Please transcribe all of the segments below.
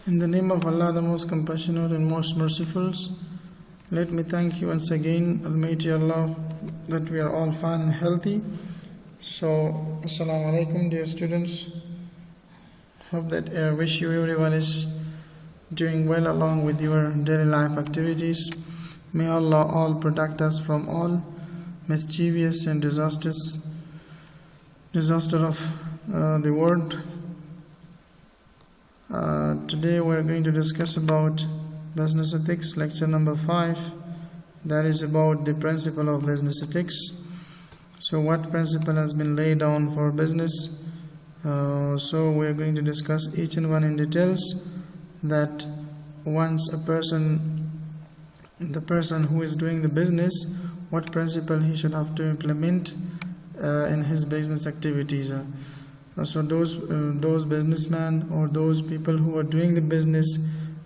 In the name of Allah, the most compassionate and most merciful, let me thank you once again, Almighty Allah, that we are all fine and healthy. So, Assalamu alaikum, dear students. Hope that I wish you everyone is doing well along with your daily life activities. May Allah all protect us from all mischievous and disaster of the world. Today we are going to discuss about business ethics, lecture number 5. That is about the principle of business ethics. So what principle has been laid down for business? So we are going to discuss each and one in details, that once the person who is doing the business, what principle he should have to implement in his business activities. So those businessmen or those people who are doing the business,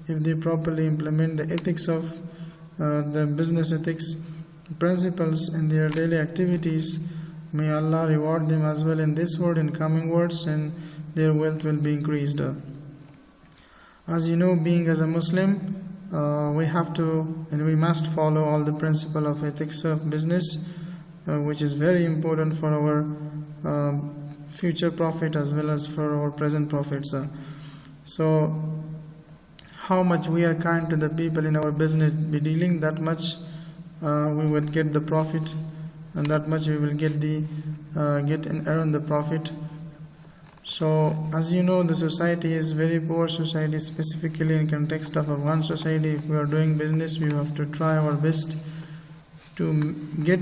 if they properly implement the ethics of the business ethics principles in their daily activities, may Allah reward them as well in this world and coming worlds, and their wealth will be increased. As you know, being as a Muslim, we have to and we must follow all the principle of ethics of business, which is very important for our future profit as well as for our present profits. So how much we are kind to the people in our business be dealing, that much we will get the profit, and that much we will get and earn the profit. So as you know, the society is very poor society, specifically in context of one society. If we are doing business, we have to try our best to get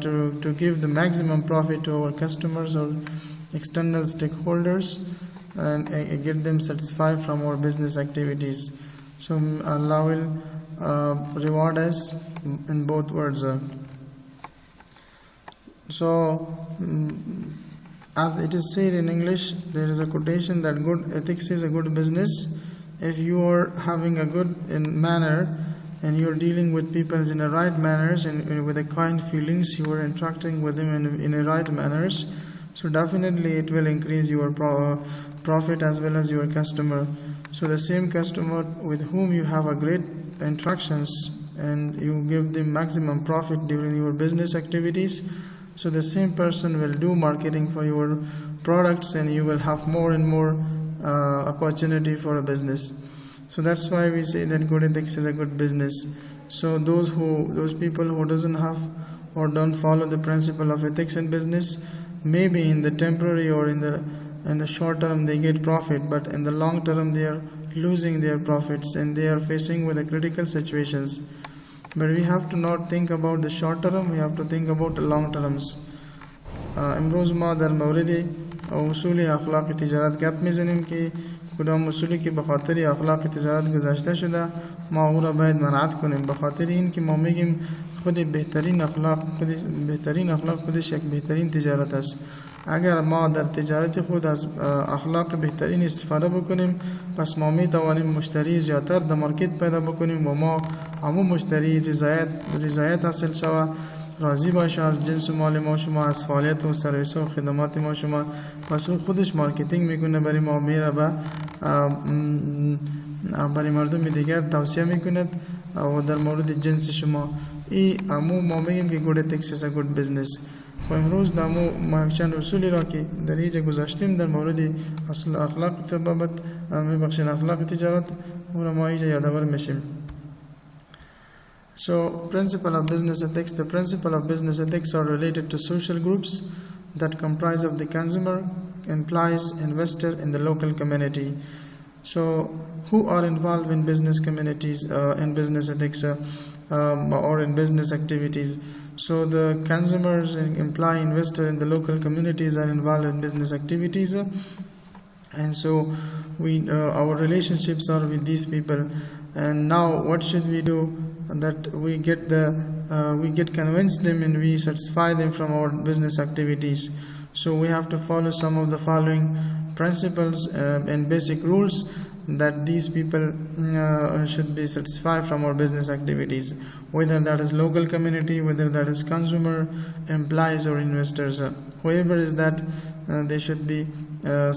to give the maximum profit to our customers or external stakeholders, and get them satisfied from our business activities. So Allah will reward us in both words. So as it is said in English, there is a quotation that good ethics is a good business. If you are having a good manner and you are dealing with people in the right manners and with the kind feelings, you are interacting with them in the right manners, so definitely it will increase your profit as well as your customer. So the same customer with whom you have a great interactions and you give them maximum profit during your business activities, so the same person will do marketing for your products, and you will have more and more opportunity for a business. So that's why we say that good ethics is a good business. So those people who doesn't have or don't follow the principle of ethics in business, maybe in the temporary or in the short term they get profit, but in the long term they are losing their profits and they are facing with the critical situations. But we have to not think about the short term, we have to think about the long terms. امروز ما در مورد اصول اخلاق تجارت گپ میزنیم که کدام اصولی که به خاطر اخلاق تجارت گذاشته شده ما او را باید منعت کنیم، به خاطر این که ما میگیم خود بهترین اخلاق خودش یک بهترین تجارت است. اگر ما در تجارت خود از اخلاق بهترین استفاده بکنیم، پس ما می توانیم مشتری زیادتر در مارکت پیدا بکنیم و ما همون مشتری رضایت حاصل شود، راضی باشه از جنس و مال ما شما، از فعالیت و سرویس و خدمات ما شما، پس او خودش مارکتینگ میکنه برای ما، میره برای مردم دیگر توصیه میکند و در مورد جنس شما. این امو ما میگیم که گود ethics is a good business. و امروز ما چند اصولی را که در اینجا گذاشتیم در مورد اصل اخلاق تبابت میبخشین اخلاق تجارت، او را ما اینجا یادآور میشیم. So principle of business ethics. The principle of business ethics are related to social groups that comprise of the consumer, employees, investor in the local community. So who are involved in business communities, in business ethics or in business activities? So the consumers and employee, investor in the local communities are involved in business activities, and so our relationships are with these people. And now what should we do? That we get convinced them and we satisfy them from our business activities. So we have to follow some of the following principles and basic rules that these people should be satisfied from our business activities, whether that is local community, whether that is consumer, employees or investors, whoever is that, they should be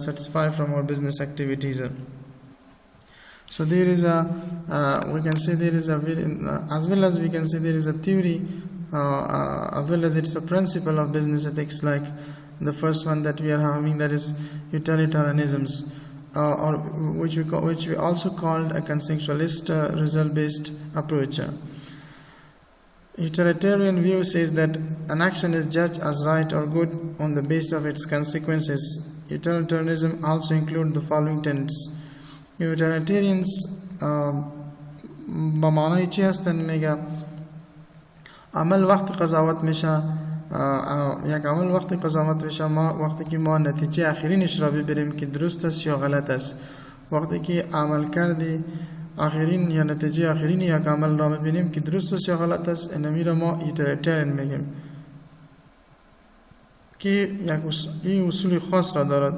satisfied from our business activities. So there is a we can say there is a as well as we can say there is a theory as well as it's a principle of business ethics, like the first one that we are having, that is utilitarianisms, or which we also called a consensualist result based approach. Utilitarian view says that an action is judged as right or good on the basis of its consequences. Utilitarianism also includes the following tenets. Utilitarians با معنای چی هستن؟ میگه عمل وقت قضاوت میشه، یک عمل وقت قضاوت میشه ما وقتی که ما نتیجه آخرینش را ببینیم که درست است یا غلط است. وقتی که عمل کردی آخرین یا نتیجه آخرین یک عمل را ببینیم که درست است یا غلط است، اینمی را ما یوتیلیتریان میگیم که یک اصول خاص را دارد.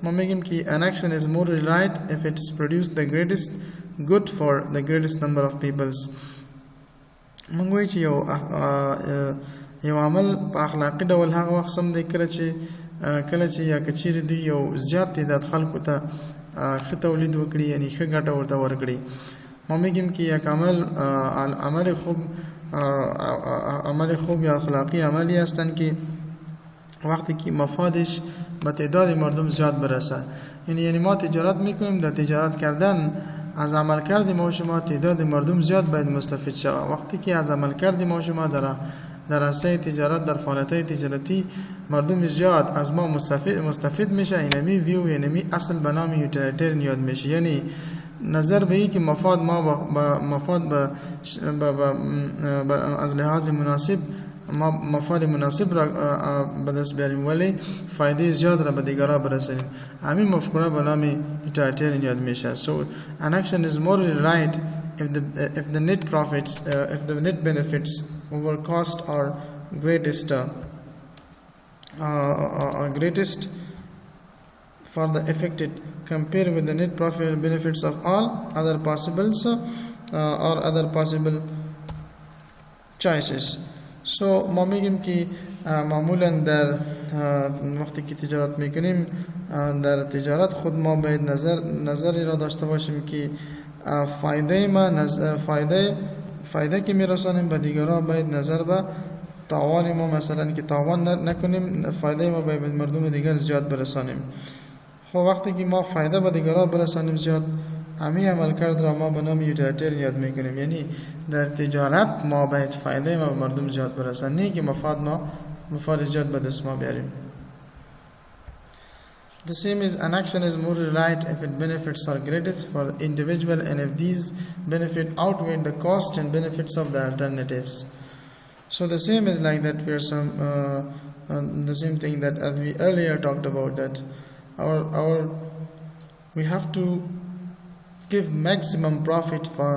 ما میگیم که an action is morally right if it's produced the greatest good for the greatest number of peoples. موږ وایو چې یو عمل په اخلاقي ډول هغه وخت سم دی کله چې یا کچیر دی یو زیات تعداد خلکو ته ښه تولید وکړي، یعنی ښه ګټه ورته ورکړي. ما میگیم که یک عمل خوب یا اخلاقی عملی هستند که وقتی که مفادش به تعداد مردم زیاد برسه. یعنی ما تجارت میکنیم، در تجارت کردن از عمل کردی ما شما تعداد مردم زیاد باید مستفید شود. وقتی که از عمل کردی ما شما در عرصه تجارت، در فعالیت‌های تجارتی مردم زیاد از ما مستفید میشه، اینمی ویو، اینمی اصل به نام یوتیلیتریان یاد میشه. یعنی نظر به این که مفاد از لحاظ مناسب ما مفاد مناسب را به دست بیاریم ولی فایده زیاد را به دیگرها برسانیم، همین مفکوره به نام یوتیلیتریان یاد میشه. So an action is morally right if the net profits if the net benefits over cost are greatest for the affected compared with the net profit and benefits of all other possibles or other possible choices. So ما میگیم که معمولا در وقتی که تجارت میکنیم در تجارت خود ما باید نظری را داشته باشیم که فایده که میرسانیم به دیگران باید نظر به تاوان ما مثلا که تاوان نکنیم، فایده ما باید مردم دیگر زیاد برسانیم. خب وقتی که ما فایده به دیگران برسانیم زیاد، همین عمل کرد را ما به نام یوتیلیتریان یاد میکنیم. یعنی در تجارت ما باید فایده ما به مردم زیاد برسانیم، نه که مفاد زیاد به دست ما بیاریم. The same is an action is more right if its benefits are greatest for the individual and if these benefits outweigh the cost and benefits of the alternatives. So the same is like that. The same thing that as we earlier talked about, that we have to give maximum profit for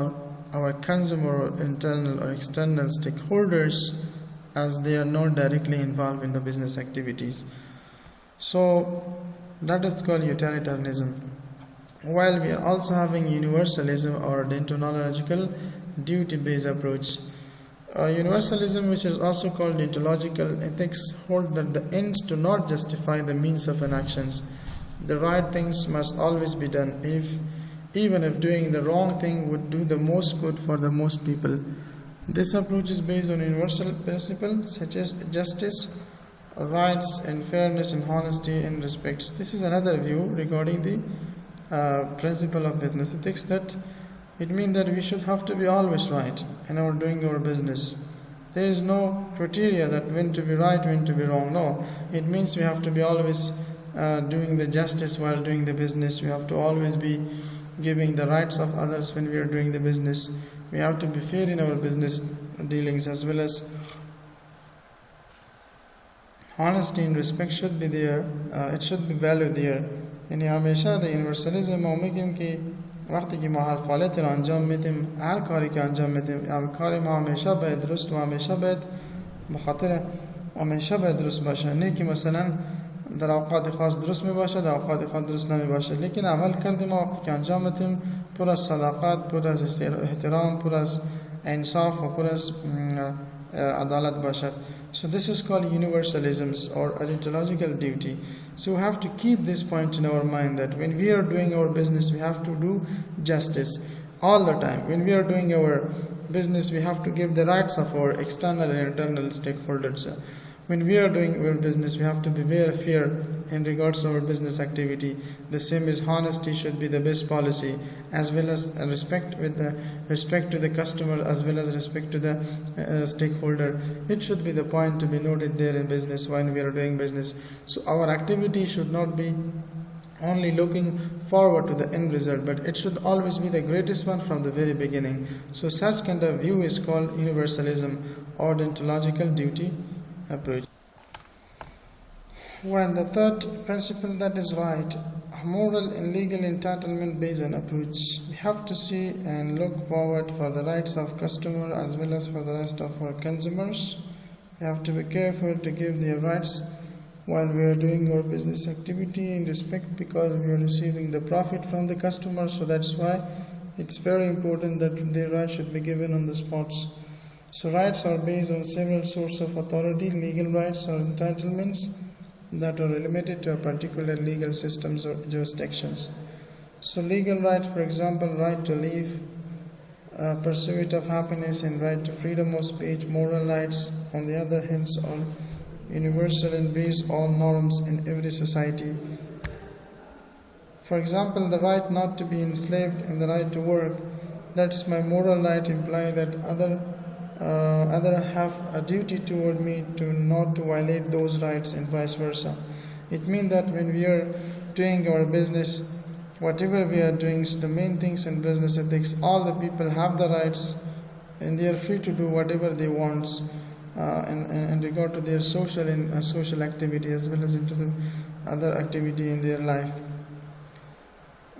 our consumer or internal or external stakeholders as they are not directly involved in the business activities. So that is called utilitarianism. While we are also having universalism or deontological duty-based approach. Universalism, which is also called deontological ethics, hold that the ends do not justify the means of an actions. The right things must always be done, even if doing the wrong thing would do the most good for the most people. This approach is based on universal principles such as justice, rights and fairness and honesty and respect. This is another view regarding the principle of business ethics, that it means that we should have to be always right in our doing our business. There is no criteria that when to be right, when to be wrong. No, it means we have to be always doing the justice while doing the business. We have to always be giving the rights of others when we are doing the business. We have to be fair in our business dealings, as well as honesty and respect should be there. It should be valued there. یعنی همیشه در یونیورسالیسم ما میگیم که وقتی که ما هر فعالیت را انجام میدیم، هر کاری که انجام میدیم، کار ما همیشه باید درست و همیشه باید بخاطر همیشه باید درست باشه. نه که مثلا در اوقات خاص درست می باشه، در اوقات خاص درست نمی باشه. لیکن عمل کردیم ما وقتی که انجام میدیم پر از صداقت، پر از احترام، پر از انصاف و پر از عدالت باشد. So this is called universalisms or a deontological duty. So we have to keep this point in our mind, that when we are doing our business, we have to do justice all the time. When we are doing our business, we have to give the rights of our external and internal stakeholders. When we are doing our business, we have to be very fair in regards to our business activity. The same as honesty should be the best policy, as well as respect to the customer, as well as respect to the stakeholder. It should be the point to be noted there in business when we are doing business. So our activity should not be only looking forward to the end result, but it should always be the greatest one from the very beginning. So such kind of view is called universalism or deontological duty approach. Well, the third principle that is right, a moral and legal entitlement based on approach. We have to see and look forward for the rights of customer as well as for the rest of our consumers. We have to be careful to give their rights while we are doing our business activity in respect, because we are receiving the profit from the customer. So that's why it's very important that their rights should be given on the spots. So rights are based on several sources of authority. Legal rights are entitlements that are limited to a particular legal systems or jurisdictions. So legal rights, for example, right to live, pursuit of happiness, and right to freedom of speech. Moral rights, on the other hand, are universal and base all norms in every society. For example, the right not to be enslaved and the right to work, that's my moral right, imply that other have a duty toward me to not to violate those rights, and vice versa. It means that when we are doing our business, whatever we are doing, the main things in business ethics, all the people have the rights and they are free to do whatever they want in regard to their social activity as well as into the other activity in their life.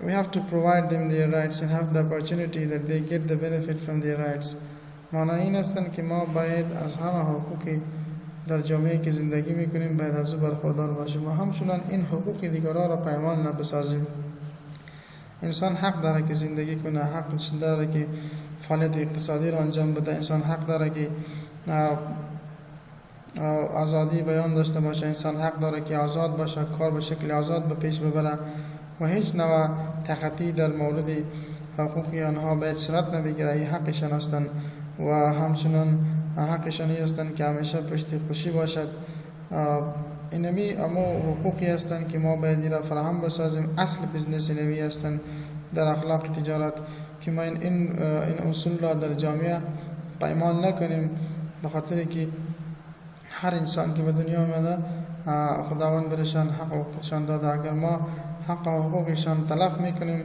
We have to provide them their rights and have the opportunity that they get the benefit from their rights. معنی این هستند که ما باید از همه حقوقی در جامعه که زندگی میکنیم باید از او برخوردار باشیم و همچنان این حقوق دیگران را پایمال نبسازیم. انسان حق داره که زندگی کنه، حق داره که فعالیت اقتصادی را انجام بده، انسان حق داره که آزادی بیان داشته باشه، انسان حق داره که آزاد باشه، کار به شکل آزاد به پیش ببره و هیچ نوع تخطی در مورد حقوق آنها باید صورت نبگیره. این حقشان هستند و همچنان حقشانی هستند که همیشه پشت خوشی باشد. اینمی اما حقوقی هستند که ما باید را فراهم بسازیم. اصل بزنس اینمی هستند در اخلاق تجارت که ما این اصول را در جامعه پایمال نکنیم، به خاطر که هر انسان که به دنیا آمده خداوند برشان حق و حقوقشان داده. اگر ما حق و حقوقشان تلف میکنیم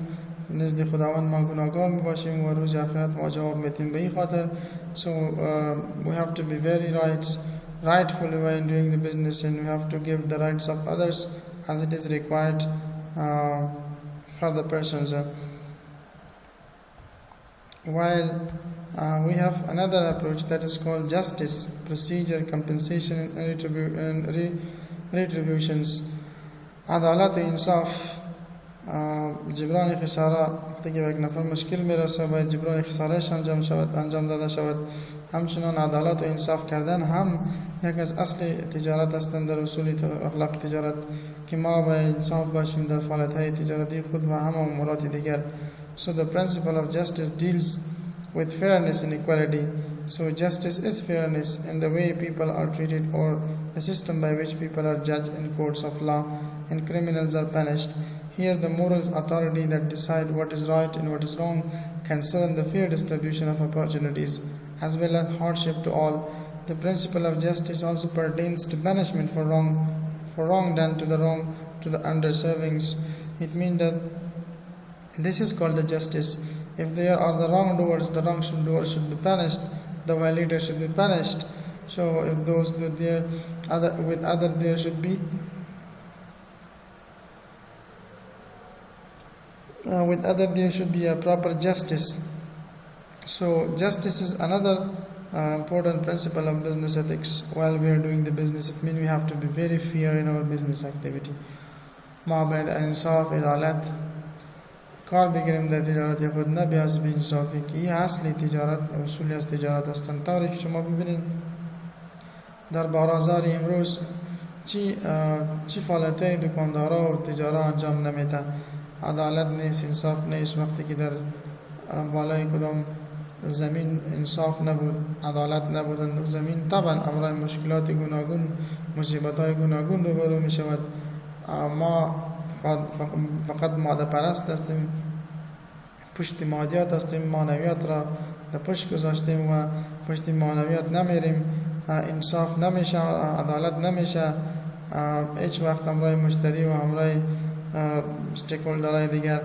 نزد خداوند ما گناهگار میباشیم و روز آخرت ما جواب میدیم. به این خاطر we have to be very rightful when doing the business, and we have to give the rights of others as it is required for the persons. While we have another approach that is called justice, procedure, compensation and retributions. عدالت و انصاف، جبران خساره. وقتی که به یک نفر مشکل میرسه باید جبران خسارهش انجام داده شود. همچنان عدالت و انصاف کردن هم یک از اصل تجارت هستند در اصول اخلاق تجارت که ما باید انصاف باشیم در فعالیت‌های تجارتی خود و همه امورات دیگر. So the principle of justice deals with fairness and equality. So justice is fairness in the way people are treated, or the system by which people are judged in courts of law and criminals are punished. Here the moral authority that decide what is right and what is wrong concern the fair distribution of opportunities as well as hardship to all. The principle of justice also pertains to punishment for wrong done to the underservings. It means that this is called the justice. If there are the wrongdoers, the wrongdoers should be punished, the violators should be punished. So if those do there there should be there should be a proper justice. So justice is another important principle of business ethics. While we are doing the business, it means we have to be very fair in our business activity. ما باید انصاف، عدالت کار بگیریم در تجارت خود، نه بیاز بی انصافی که این اصل تجارت اصولی از تجارت هستند. طوری که شما ببینید در بازار امروز چی فعالیت‌های دکاندارا و تجارا انجام نمیده، عدالت نیست، انصاف نیست. وقتی که در بالای کدام زمین انصاف نبود، عدالت نبود زمین، طبعا امرای مشکلات گوناگون، مصیبت‌های گوناگون روبرو می شود. ما فقط ماده پرست هستیم، پشت مادیات هستیم، معنویات را در پشت گذاشتیم و پشت معنویات نمیریم، انصاف نمیشه، عدالت نمیشه. هیچ وقت امرای مشتری و امرای استیک هولدرهای دیگر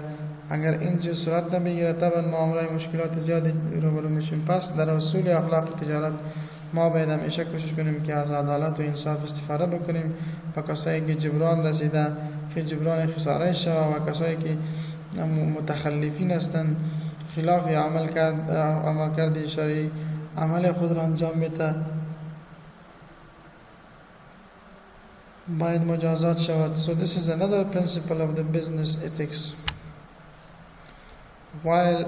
اگر این چیز صورت نمیگیره، طبعا ما امرای مشکلات زیادی روبرو میشیم. پس در اصول اخلاق تجارت ما باید همیشه کوشش کنیم که از عدالت و انصاف استفاده بکنیم و کسایی که جبران رسیده که جبران خساره شود و کسایی که متخلفین هستند، خلاف عمل کرده شرعی عمل خود را انجام میده، باید مجازات شود. So this is another principle of the business ethics. While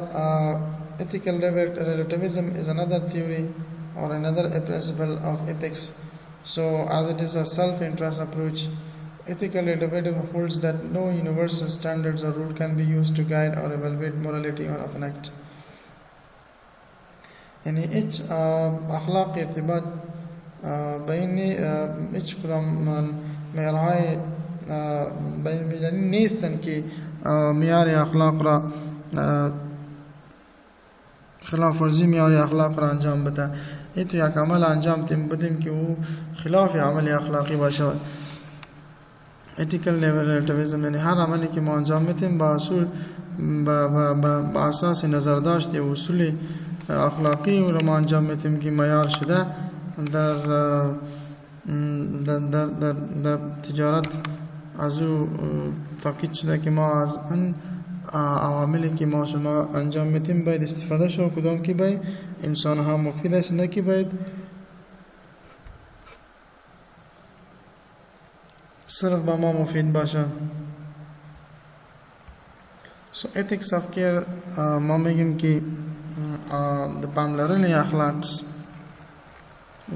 ethical relativism is another theory or another principle of ethics, so as it is a self-interest approach, ethical relativism holds that no universal standards or rule can be used to guide or evaluate morality of an act. يعني ايش اخلاق ارتباط بيني ايش كلام معيارهای یعنی نیستن که معیار اخلاق را خلاف ورزی معیار اخلاق را انجام بده. این تو یک عمل انجام بدیم که او خلاف عمل اخلاقی باشه. ethical relativism یعنی هر عملی که ما انجام میدیم با اصول با اساس نظر داشته اصول اخلاقی رو ما انجام میدیم که معیار شده. در تجارت از او تاکید شده که ما از آن عواملی که ما شما انجام میدیم باید استفاده شو، کدام که باید انسان ها مفید است، نه که باید صرف با ما مفید باشه. So ethics of care ما میگیم که د پاملرنې اخلاق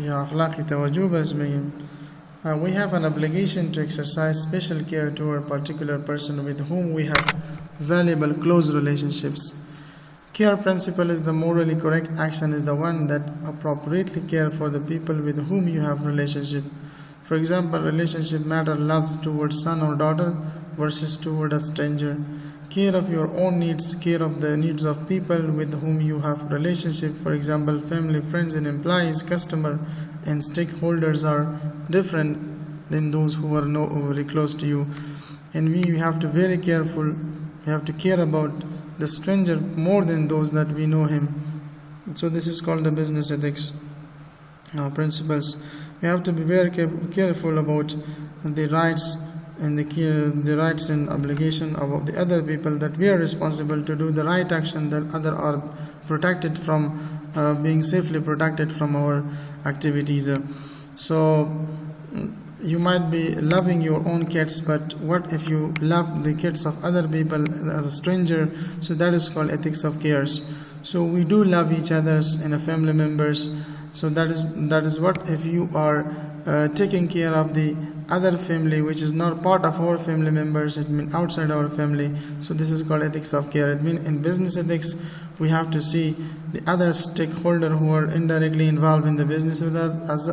یا اخلاقی توجه بس میگیم. We have an obligation to exercise special care toward a particular person with whom we have valuable close relationships. Care principle is the morally correct action is the one that appropriately care for the people with whom you have relationship. For example, relationship matter loves towards son or daughter versus toward a stranger. Care of your own needs, care of the needs of people with whom you have relationship. For example, family, friends and employees, customer and stakeholders are different than those who are very close to you. And we have to be very careful. We have to care about the stranger more than those that we know him. So this is called the business ethics principles. We have to be very careful about the rights and the rights and obligation of the other people, that we are responsible to do the right action, that other are protected from being safely protected from our activities. So you might be loving your own kids, but what if you love the kids of other people as a stranger? So that is called ethics of cares. So we do love each others and family members. So that is what if you are taking care of the other family which is not part of our family members, it means outside our family. So this is called ethics of care. It means in business ethics we have to see the other stakeholder who are indirectly involved in the business with us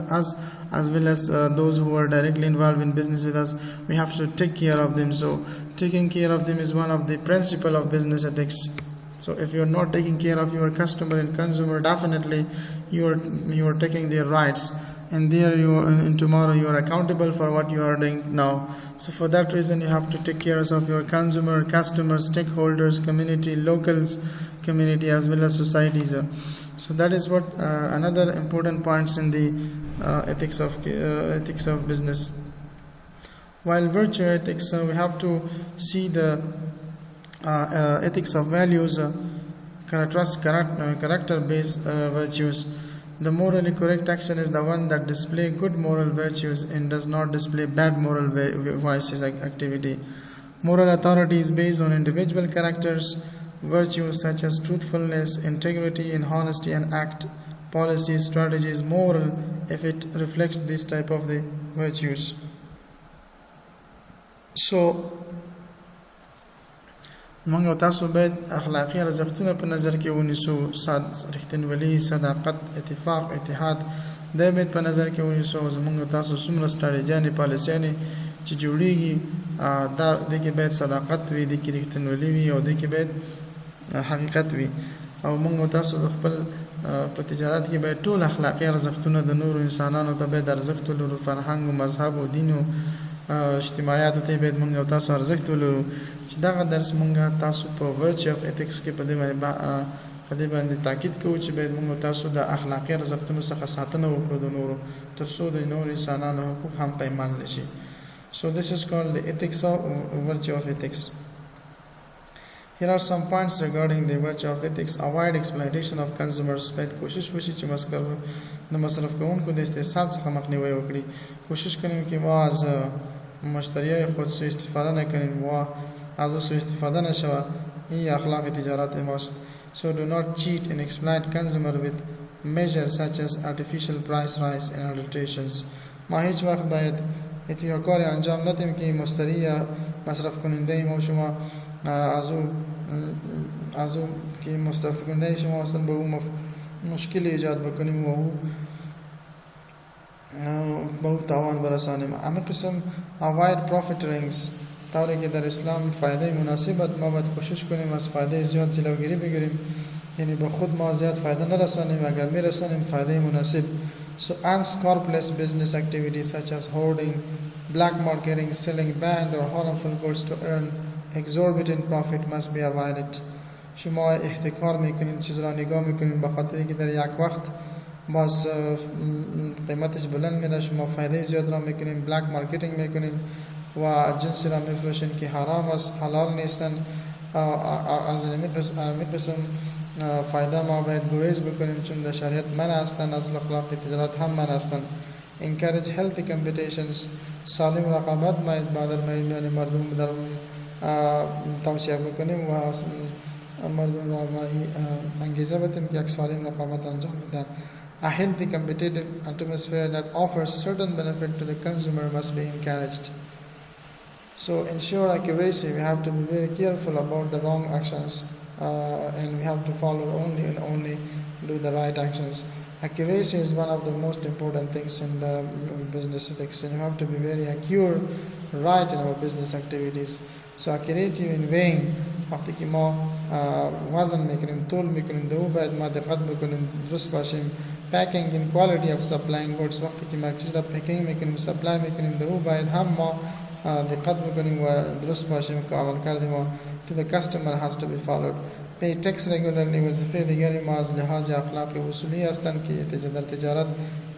as well as those who are directly involved in business with us. We have to take care of them. So taking care of them is one of the principle of business ethics. So if you are not taking care of your customer and consumer, definitely you are taking their rights, and there and tomorrow you are accountable for what you are doing now. So for that reason you have to take care of your consumer, customers, stakeholders, community, locals, community as well as societies. So that is what another important points in the ethics of business. While virtue ethics, we have to see the ethics of values, character-based virtues. The morally correct action is the one that displays good moral virtues and does not display bad moral vices activity. Moral authority is based on individual characters, virtues such as truthfulness, integrity, and honesty, and act. Policy strategy is moral if it reflects this type of the virtues. سو موږ او تاسو باید اخلاقی ارزښتونه په نظر کې ونیسو، رښتینولي، صداقت، اتفاق، اتحاد دا باید په نظر کې ونیسو. زموږ او تاسو څومره سټراټیجیانې پالیسیانې چې جوړیږي دا د کې باید صداقت وي، د کې رښتینولي وي او د کې باید حقیقت وي. او موږ او تاسو خپل په تجارت کې باید ټول اخلاقی ارزښتونه د نورو انسانانو ته باید ارزښت ولرو، فرهنګ او مذهب او دین او اجتماعیاتو ته باید موږ او تاسو ارزښت ولرو. چې دغه درس موږ تاسو په ورچ اف ایتکس کې په دې باندې تاکید کوو چې باید موږ تاسو د اخلاقی ارزښتونو څخه ساتنه وکړو د نورو، ترڅو د نورو انسانانو حقوق هم پایمال نشي. So this is called the ethics of virtue of ethics. Here are some points regarding the virtue of ethics. Avoid exploitation of consumers. باید کوشش وشي چې د مصرف کوونکو د استحصال څخه مخنیوي وکړي. کوشش کنیم که ما از مشتریای خود سوء استفاده نکنیم و از او سوء استفاده نشود. این اخلاق تجارت ماست. So do not cheat and exploit consumer with measures such as artificial price rise and adulterations. ما هیچ وقت باید اتیا کاری انجام ندیم که مشتری یا مصرف کننده ما شما از او که مصرف کننده شما اصلا به او مشکل ایجاد بکنیم و او به او تاوان برسانیم. همه قسم avoid profiteerings. طوری که در اسلام فایده مناسبت ما باید کوشش کنیم از فایده زیاد جلوگیری بگیریم، یعنی به خود ما زیاد فایده نرسانیم، اگر میرسانیم فایده مناسب. So unscrupulous business activities such as hoarding, black marketing, selling banned or harmful goods to earn exorbitant profit must be avoided. شما احتکار میکنین، چیز را نگاه میکنین به خاطر که در یک وقت باز قیمتش بلند میره، شما فایده زیاد را میکنین، بلک مارکتینگ میکنین و جنسی را میفروشین که حرام است، حلال نیستن. از این قسم فایده ما باید گریز بکنیم چون در شریعت منع هستند، از اخلاق تجارت هم منع هستند. encourage healthy competitions. سالم رقابت باید در میان مردم در توصیه بکنیم و مردم را انگیزه بدیم که یک سالم رقابت انجام بدن. A healthy competitive atmosphere that offers certain benefit to the consumer must be encouraged. So ensure accuracy. We have to be very careful about the wrong actions and we have to follow only do the right actions. Accuracy is one of the most important things in the business ethics, and you have to be very accurate, right in our business activities. So accuracy in weighing. وقتی که ما وزن میکنیم، طول میکنیم، دو باید ما دقت بکنیم، درست باشیم. Packing and quality of supplying goods. وقتی که ما چیز را پکینگ میکنیم، سپلای میکنیم، دو باید هم ما دقت بکنیم و درست باشیم که عملکرد ما to the customer has to be followed. Pay tax regularly. وظیفه دیگری ما از لحاظ اخلاقی اصولی هستند که در تجارت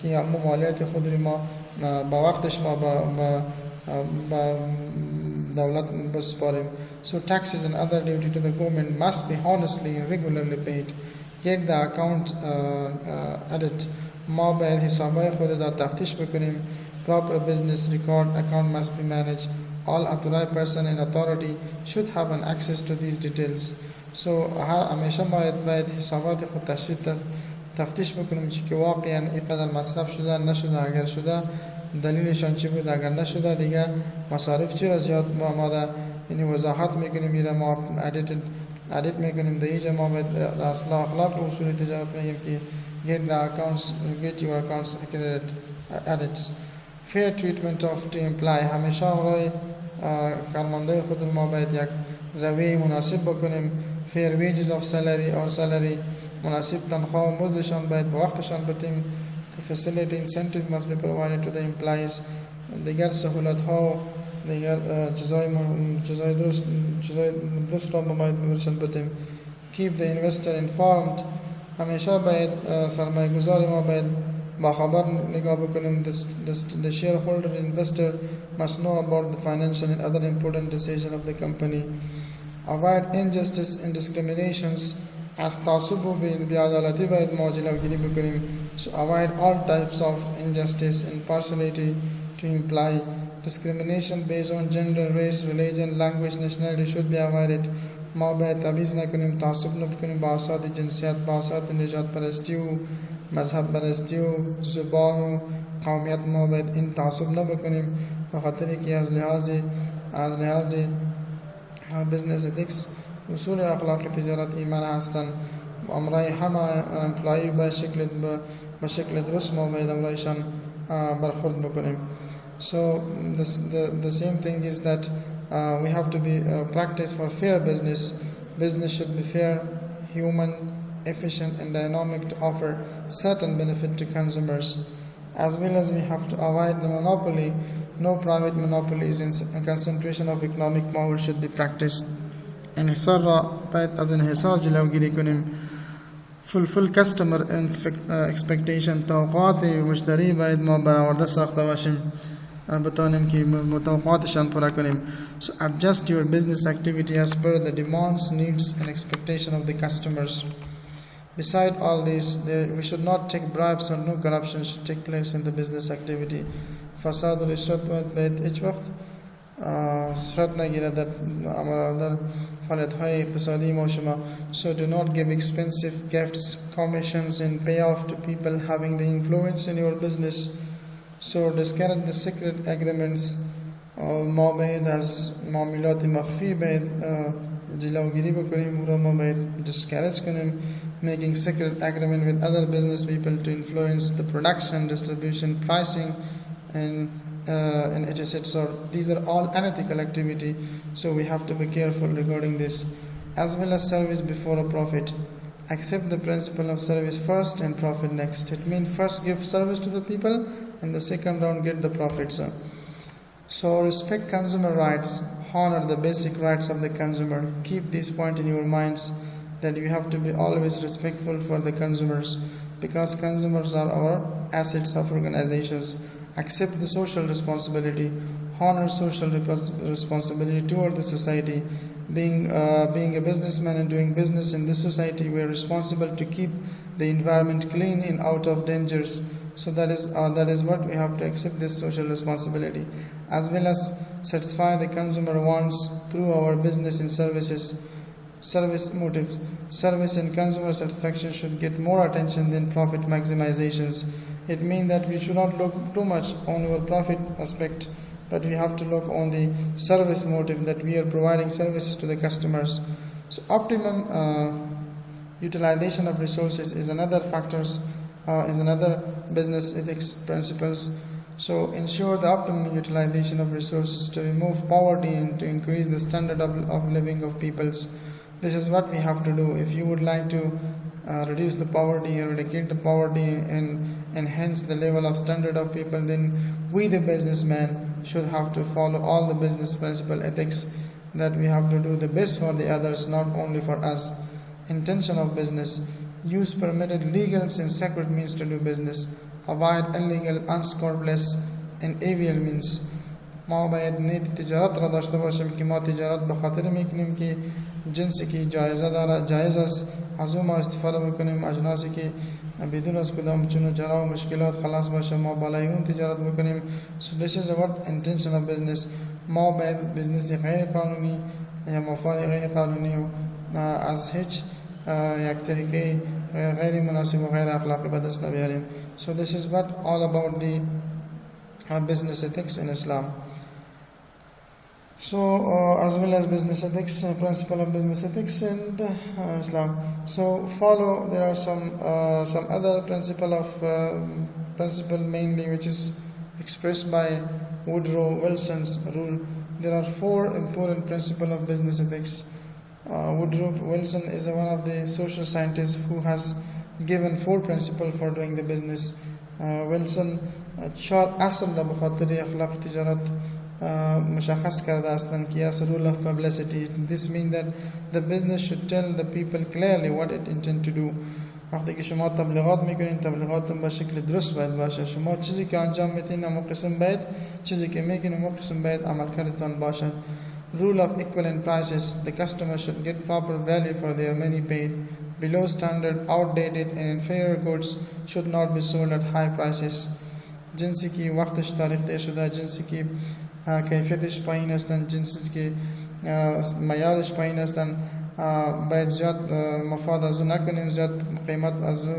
که مالیات خود ما با وقتش ما با دولت بسپاریم. So taxes and other duty to the government must be honestly and regularly paid. Get the account audit. ما باید حسابهای خود را تفتیش بکنیم. Proper business record account must be managed. All authorized person in authority should have an access to these details. So همیشه باید حسابات خود تفتیش بکنیم که واقعا اینقدر مصرف شده نشده، اگر شده دلیلشان چی بود، اگر نشده دیگه مصارف چرا زیاد ما یعنی وضاحت میکنیم، میره ما ادیت میکنیم. در اینجا ما باید اصلا اخلاق اصول تجارت میگیم که get your accounts audits. Fair treatment of to employee. همیشه برای کارمنده خود ما باید یک روی مناسب بکنیم. Fair wages of salary or salary. مناسب تنخواه و مزدشان باید به وقتشان بدیم. Facility incentive must be provided to the employees. دیگر سهولت ها دیگر چیزای درست را باید برشان بدیم. Keep the investor informed. همیشه باید سرمایه گذاری ما باید با خبر نگاه بکنیم. The shareholder investor must know about the financial and other important decisions of the company. Avoid injustice and discriminations. از تعصب و بی‌عدالتی باید ما جلوگیری بکنیم. So avoid all types of injustice and partiality to imply discrimination based on gender, race, religion, language, nationality should be avoided. ما باید تبعیض نکنیم، تعصب نکنیم با اساس جنسیت، با اساس نژاد پرستی و مذهب پرستی و زبان و قومیت. ما باید این تعصب نکنیم به خاطر که از لحاظ از لحاظ بزنس اتیکس اصول اخلاقی تجارت ایمان هستن امرای همه امپلایی به شکل درست ما باید امرایشان برخورد بکنیم. So the same thing is that we have to be practice for fair business. Business should be fair, human, efficient and dynamic to offer certain benefit to consumers. As well as we have to avoid the monopoly. No private monopolies and concentration of economic power should be practiced. انحصار را باید از انحصار جلوگیری کنیم. Fulfill customer expectation. توقعات مشتری باید ما برآورده ساخته باشیم بتوانیم که متوقعاتشان پورا کنیم. So adjust your business activity as per the demands, needs and expectation of the customers. Beside all this, we should not take bribes or no corruption should take place in the business activity. فساد و رشوت باید هیچ وقت صورت نگیرد در فعالیت‌های اقتصادی ما شما. So do not give expensive gifts, commissions and payoff to people having the influence in your business. So discourage the secret agreements. ما باید از معاملات مخفی باید جلوگیری بکنیم و ما باید discourage کنیم. Making secret agreement with other business people to influence the production, distribution, pricing and etc. So these are all unethical activity. So we have to be careful regarding this. As well as service before a profit. Accept the principle of service first and profit next. It means first give service to the people and the second round get the profits. So respect consumer rights. Honor the basic rights of the consumer. Keep this point in your minds that you have to be always respectful for the consumers because consumers are our assets of organizations. Accept the social responsibility. Honor social responsibility toward the society. Being a businessman and doing business in this society, we are responsible to keep the environment clean and out of dangers. So that is what we have to accept this social responsibility, as well as satisfy the consumer wants through our business and services. Service motives. Service and consumer satisfaction should get more attention than profit maximizations. It means that we should not look too much on our profit aspect, but we have to look on the service motive that we are providing services to the customers. So optimum utilization of resources is another factors, is another business ethics principles. So ensure the optimum utilization of resources to remove poverty and to increase the standard of living of peoples. This is what we have to do. If you would like to reduce the poverty, eradicate the poverty and enhance the level of standard of people, then we the businessmen should have to follow all the business principle ethics, that we have to do the best for the others, not only for us. Intention of business. Use permitted legal and sacred means to do business. Avoid illegal, unscrupulous and evil means. ما باید نیت تجارت را داشته باشیم که ما تجارت به خاطر میکنیم که جنسی که جایزه داره جایز است از اون ما استفاده بکنیم، اجناسی که بدون از کدام چون جرا و مشکلات خلاص باشه ما بالای اون تجارت بکنیم. So this is what intention of business. ما باید بزنس غیر قانونی یا مفاد غیر قانونی و از هیچ یک طریقه غیر مناسب و غیر اخلاقی به دست نبیاریم. So this is what all about the business ethics in Islam. So as well as business ethics, principle of business ethics in Islam. So follow. There are some other principle mainly which is expressed by Woodrow Wilson's rule. There are 4 important principles of business ethics. Woodrow Wilson is one of the social scientists who has given 4 principles for doing the business. Wilson 4 اصل را بخاطر اخلاق تجارت مشخص کرده هستند که as rule of publicity. This means that the business should tell the people clearly what it intend to do. وقتی که شما تبلیغات میکنین تبلیغاتتون به شکل درست باید باشه. شما چیزی که انجام میدین اما قسم باید چیزی که میگین اما قسم باید عمل کردتان باشه. Rule of equivalent prices. The customer should get proper value for their money paid. Below standard, outdated and inferior goods should not be sold at high prices. جنسی که وقتش تاریخ طی شده، جنسی که کیفیتش پایین هستند، جنسی که معیارش پایین هستند، باید زیاد مفاد از او نکنیم، زیاد قیمت از او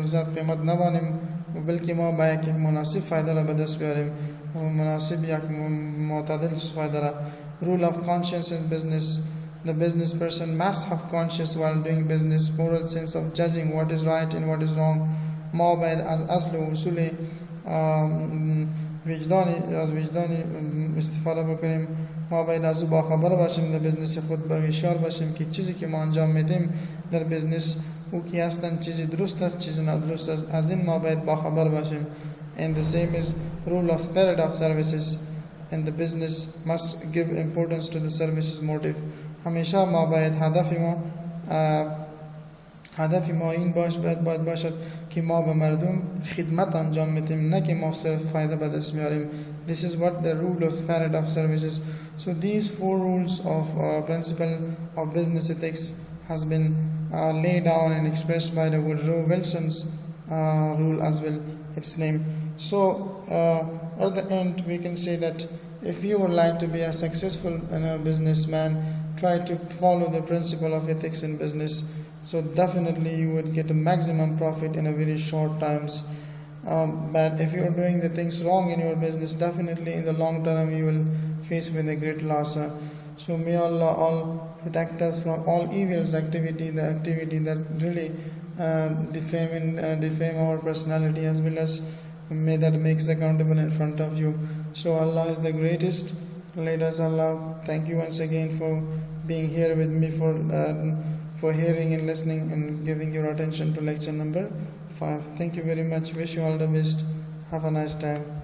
زیاد قیمت نبانیم، بلکه ما باید که مناسب فایده را به دست بیاریم. مناسب یک معتدل سخای داره. Rule of conscience in business. The business person must have conscience while doing business, moral sense of judging what is right and what is wrong. ما باید از اصل و اصول وجدانی استفاده بکنیم. ما باید از او باخبر باشیم در بزنس خود، به هوشیار باشیم که چیزی که ما انجام میدیم در بزنس او که هستن چیزی درست است چیزی نادرست است، از این ما باید باخبر باشیم. And the same is rule of spirit of services, and the business must give importance to the services motive. همیشه ما باید هدف ما این باید باشد که ما به مردم خدمت انجام میدیم، نه که ما صرف فایده به دست میاریم. This is what the rule of spirit of services. So these four rules of principle of business ethics has been laid down and expressed by the Woodrow Wilson's rule as well, its name. So at the end we can say that if you would like to be a successful businessman, try to follow the principle of ethics in business. So definitely you would get a maximum profit in a very short times. But if you are doing the things wrong in your business, definitely in the long term you will face with a great loss. So may Allah all protect us from all evils activity, the activity that really defame our personality, as well as may that makes accountable in front of you. So Allah is the greatest. Let us Allah thank you once again for being here with me, for hearing and listening and giving your attention to lecture number 5. Thank you very much. Wish you all the best. Have a nice time.